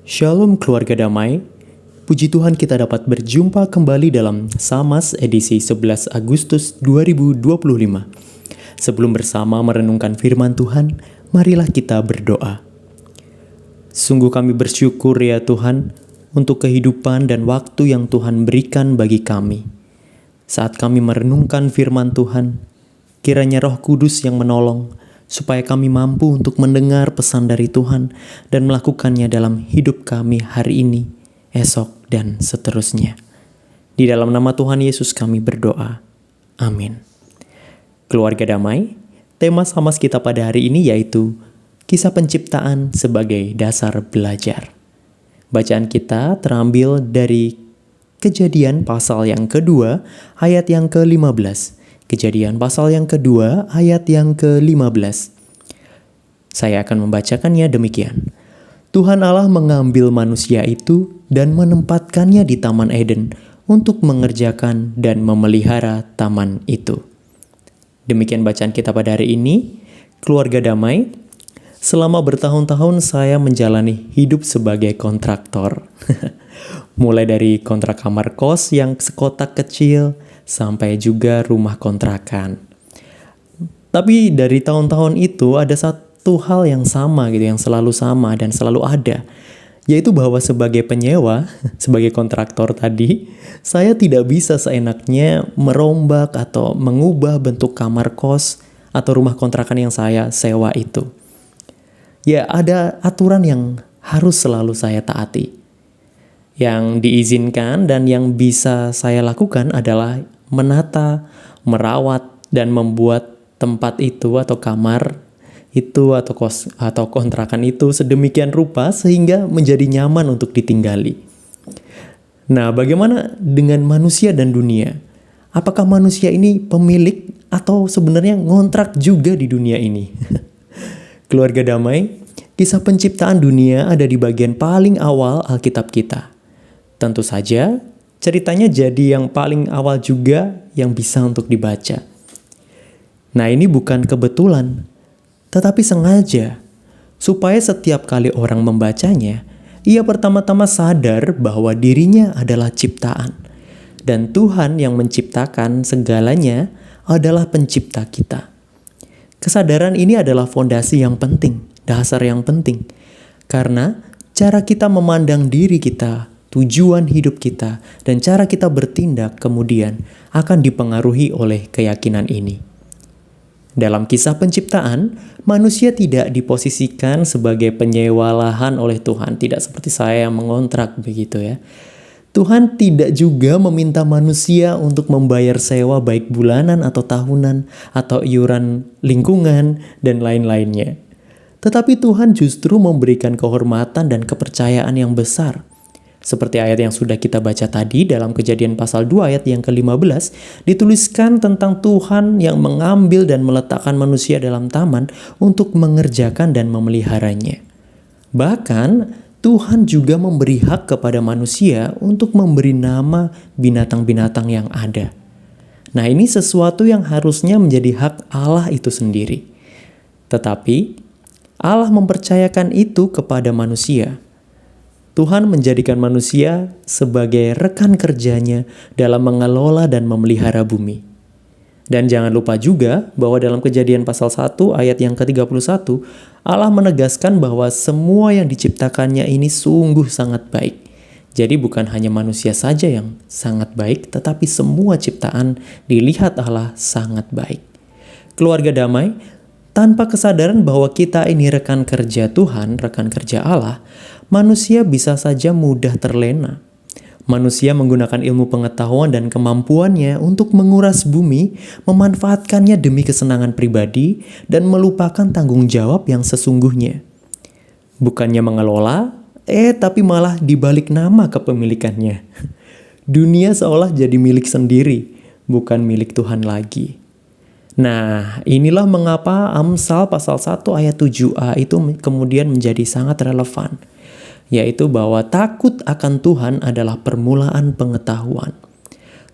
Shalom keluarga damai, puji Tuhan kita dapat berjumpa kembali dalam Samas edisi 11 Agustus 2025. Sebelum bersama merenungkan firman Tuhan, marilah kita berdoa. Sungguh kami bersyukur ya Tuhan, untuk kehidupan dan waktu yang Tuhan berikan bagi kami. Saat kami merenungkan firman Tuhan, kiranya Roh Kudus yang menolong, supaya kami mampu untuk mendengar pesan dari Tuhan dan melakukannya dalam hidup kami hari ini, esok, dan seterusnya. Di dalam nama Tuhan Yesus kami berdoa. Amin. Keluarga damai, tema Samas kita pada hari ini yaitu Kisah Penciptaan sebagai dasar belajar. Bacaan kita terambil dari Kejadian pasal yang kedua, ayat yang ke-15. Kejadian pasal yang kedua, ayat yang ke-15. Saya akan membacakannya demikian. Tuhan Allah mengambil manusia itu dan menempatkannya di Taman Eden untuk mengerjakan dan memelihara taman itu. Demikian bacaan kita pada hari ini. Keluarga damai, selama bertahun-tahun saya menjalani hidup sebagai kontraktor. Mulai dari kontrak kamar kos yang sekotak kecil, sampai juga rumah kontrakan. Tapi dari tahun-tahun itu ada satu hal yang sama gitu, yang selalu sama dan selalu ada. Yaitu bahwa sebagai penyewa, sebagai kontraktor tadi, saya tidak bisa seenaknya merombak atau mengubah bentuk kamar kos atau rumah kontrakan yang saya sewa itu. Ya, ada aturan yang harus selalu saya taati. Yang diizinkan dan yang bisa saya lakukan adalah menata, merawat, dan membuat tempat itu atau kamar itu atau kos atau kontrakan itu sedemikian rupa sehingga menjadi nyaman untuk ditinggali. Nah, bagaimana dengan manusia dan dunia? Apakah manusia ini pemilik atau sebenarnya ngontrak juga di dunia ini? Keluarga damai, kisah penciptaan dunia ada di bagian paling awal Alkitab kita. Tentu saja, ceritanya jadi yang paling awal juga yang bisa untuk dibaca. Nah, ini bukan kebetulan, tetapi sengaja, supaya setiap kali orang membacanya, ia pertama-tama sadar bahwa dirinya adalah ciptaan, dan Tuhan yang menciptakan segalanya adalah pencipta kita. Kesadaran ini adalah fondasi yang penting, dasar yang penting, karena cara kita memandang diri kita, tujuan hidup kita, dan cara kita bertindak kemudian akan dipengaruhi oleh keyakinan ini. Dalam kisah penciptaan, manusia tidak diposisikan sebagai penyewa lahan oleh Tuhan, tidak seperti saya yang mengontrak begitu ya. Tuhan tidak juga meminta manusia untuk membayar sewa baik bulanan atau tahunan, atau iuran lingkungan, dan lain-lainnya. Tetapi Tuhan justru memberikan kehormatan dan kepercayaan yang besar. Seperti ayat yang sudah kita baca tadi dalam Kejadian pasal 2 ayat yang ke-15, dituliskan tentang Tuhan yang mengambil dan meletakkan manusia dalam taman untuk mengerjakan dan memeliharanya. Bahkan Tuhan juga memberi hak kepada manusia untuk memberi nama binatang-binatang yang ada. Nah, ini sesuatu yang harusnya menjadi hak Allah itu sendiri. Tetapi Allah mempercayakan itu kepada manusia. Tuhan menjadikan manusia sebagai rekan kerjanya dalam mengelola dan memelihara bumi. Dan jangan lupa juga bahwa dalam Kejadian pasal 1 ayat yang ke-31, Allah menegaskan bahwa semua yang diciptakannya ini sungguh sangat baik. Jadi bukan hanya manusia saja yang sangat baik, tetapi semua ciptaan dilihat Allah sangat baik. Keluarga damai, tanpa kesadaran bahwa kita ini rekan kerja Tuhan, rekan kerja Allah, manusia bisa saja mudah terlena. Manusia menggunakan ilmu pengetahuan dan kemampuannya untuk menguras bumi, memanfaatkannya demi kesenangan pribadi, dan melupakan tanggung jawab yang sesungguhnya. Bukannya mengelola, tapi malah dibalik nama kepemilikannya. Dunia seolah jadi milik sendiri, bukan milik Tuhan lagi. Nah, inilah mengapa Amsal pasal 1 ayat 7a itu kemudian menjadi sangat relevan. Yaitu bahwa takut akan Tuhan adalah permulaan pengetahuan.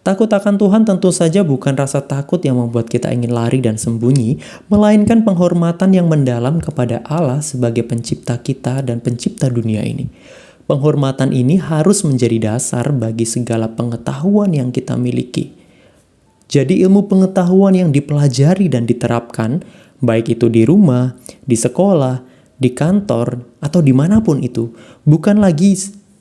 Takut akan Tuhan tentu saja bukan rasa takut yang membuat kita ingin lari dan sembunyi, melainkan penghormatan yang mendalam kepada Allah sebagai pencipta kita dan pencipta dunia ini. Penghormatan ini harus menjadi dasar bagi segala pengetahuan yang kita miliki. Jadi ilmu pengetahuan yang dipelajari dan diterapkan, baik itu di rumah, di sekolah, di kantor, atau dimanapun itu, bukan lagi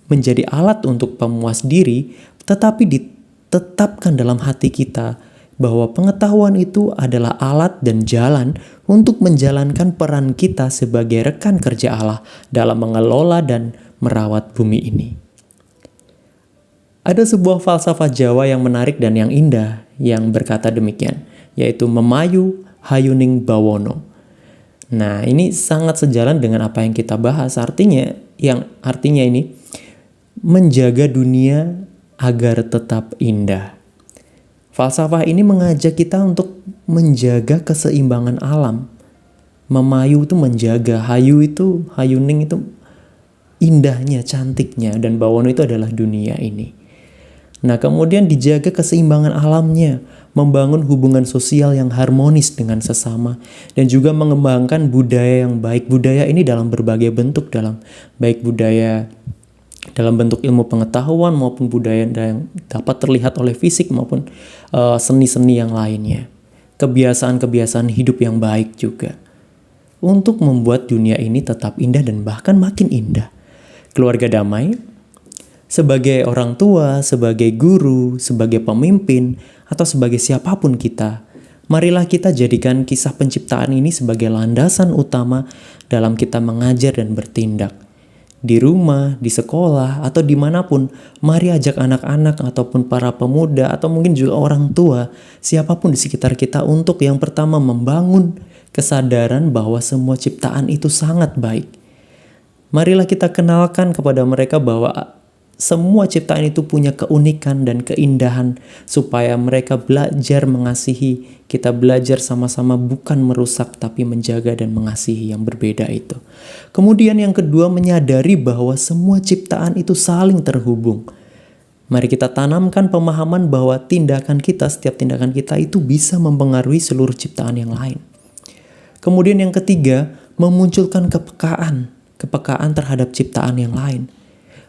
menjadi alat untuk pemuas diri, tetapi ditetapkan dalam hati kita bahwa pengetahuan itu adalah alat dan jalan untuk menjalankan peran kita sebagai rekan kerja Allah dalam mengelola dan merawat bumi ini. Ada sebuah falsafah Jawa yang menarik dan yang indah yang berkata demikian, yaitu memayu hayuning bawono. Nah, ini sangat sejalan dengan apa yang kita bahas. Artinya ini menjaga dunia agar tetap indah. Falsafah ini mengajak kita untuk menjaga keseimbangan alam. Memayu itu menjaga, hayuning itu indahnya, cantiknya, dan bawono itu adalah dunia ini. Nah, kemudian dijaga keseimbangan alamnya, membangun hubungan sosial yang harmonis dengan sesama, dan juga mengembangkan budaya yang baik. Budaya ini dalam berbagai bentuk, baik budaya dalam bentuk ilmu pengetahuan maupun budaya yang dapat terlihat oleh fisik maupun seni-seni yang lainnya. Kebiasaan-kebiasaan hidup yang baik juga. Untuk membuat dunia ini tetap indah dan bahkan makin indah. Keluarga damai, sebagai orang tua, sebagai guru, sebagai pemimpin, atau sebagai siapapun kita, marilah kita jadikan kisah penciptaan ini sebagai landasan utama dalam kita mengajar dan bertindak. Di rumah, di sekolah, atau dimanapun, mari ajak anak-anak ataupun para pemuda atau mungkin juga orang tua, siapapun di sekitar kita untuk yang pertama membangun kesadaran bahwa semua ciptaan itu sangat baik. Marilah kita kenalkan kepada mereka bahwa semua ciptaan itu punya keunikan dan keindahan supaya mereka belajar mengasihi. Kita belajar sama-sama bukan merusak tapi menjaga dan mengasihi yang berbeda itu. Kemudian yang kedua, menyadari bahwa semua ciptaan itu saling terhubung. Mari kita tanamkan pemahaman bahwa setiap tindakan kita itu bisa mempengaruhi seluruh ciptaan yang lain. Kemudian yang ketiga, memunculkan kepekaan terhadap ciptaan yang lain.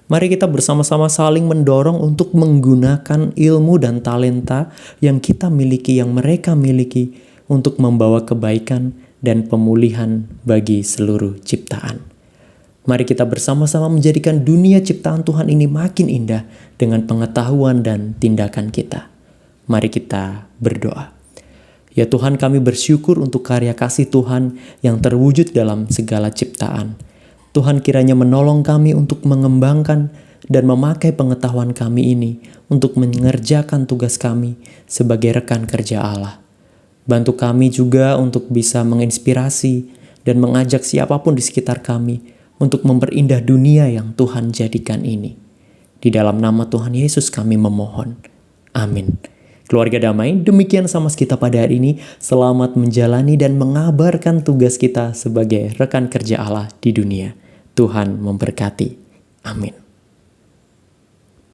Mari kita bersama-sama saling mendorong untuk menggunakan ilmu dan talenta yang kita miliki, yang mereka miliki, untuk membawa kebaikan dan pemulihan bagi seluruh ciptaan. Mari kita bersama-sama menjadikan dunia ciptaan Tuhan ini makin indah dengan pengetahuan dan tindakan kita. Mari kita berdoa. Ya Tuhan, kami bersyukur untuk karya kasih Tuhan yang terwujud dalam segala ciptaan. Tuhan kiranya menolong kami untuk mengembangkan dan memakai pengetahuan kami ini untuk mengerjakan tugas kami sebagai rekan kerja Allah. Bantu kami juga untuk bisa menginspirasi dan mengajak siapapun di sekitar kami untuk memperindah dunia yang Tuhan jadikan ini. Di dalam nama Tuhan Yesus kami memohon. Amin. Keluarga damai, demikian sama kita pada hari ini. Selamat menjalani dan mengabarkan tugas kita sebagai rekan kerja Allah di dunia. Tuhan memberkati. Amin.